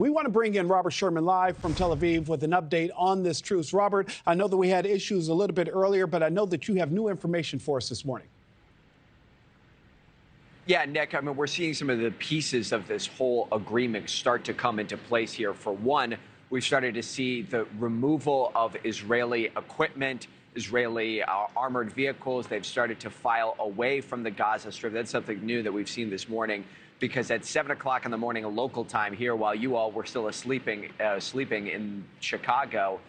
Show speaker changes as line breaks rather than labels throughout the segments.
We want to bring in Robert Sherman live from Tel Aviv with an update on this truce. Robert, I know that we had issues a little bit earlier, but I know that you have new information for us this morning.
Yeah, Nick, I mean, we're seeing some of the pieces of this whole agreement start to come into place here. For one, we've started to see the removal of Israeli equipment, Israeli armored vehicles. They've started to file away from the Gaza Strip. That's something new that we've seen this morning, because at 7 o'clock in the morning, local time here, while you all were still sleeping in Chicago,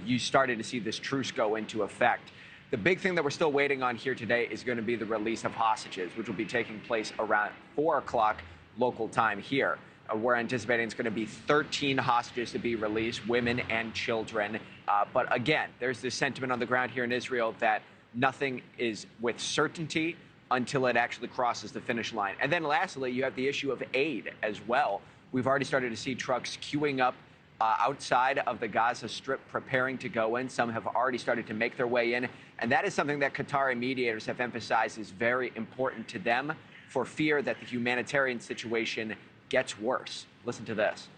you started to see this truce go into effect. The big thing that we're still waiting on here today is going to be the release of hostages, which will be taking place around 4 o'clock local time here. We're anticipating it's going to be 13 hostages to be released, women and children. But again, there's this sentiment on the ground here in Israel that nothing is with certainty until it actually crosses the finish line. And then lastly, you have the issue of aid as well. We've already started to see trucks queuing up outside of the Gaza Strip, preparing to go in. Some have already started to make their way in. And that is something that Qatari mediators have emphasized is very important to them, for fear that the humanitarian situation gets worse. Listen to this.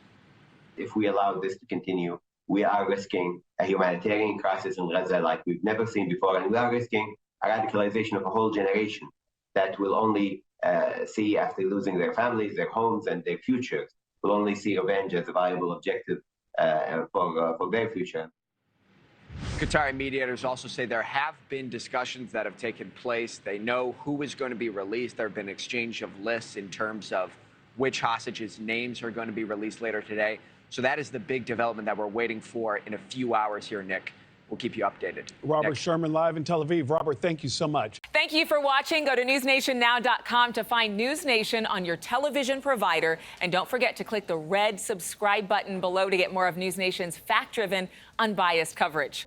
If we allow this to continue, we are risking a humanitarian crisis in Gaza like we've never seen before, and we are risking a radicalization of a whole generation that will only see, after losing their families, their homes, and their futures, will only see revenge as a viable objective for their future.
Qatari mediators also say there have been discussions that have taken place. They know who is going to be released. There have been exchange of lists in terms of which hostages' names are going to be released later today. So that is the big development that we're waiting for in a few hours here, Nick. We'll keep you updated.
Robert
Nick.
Sherman live in Tel Aviv. Robert, thank you so much.
Thank you for watching. Go to newsnationnow.com to find NewsNation on your television provider. And don't forget to click the red subscribe button below to get more of NewsNation's fact-driven, unbiased coverage.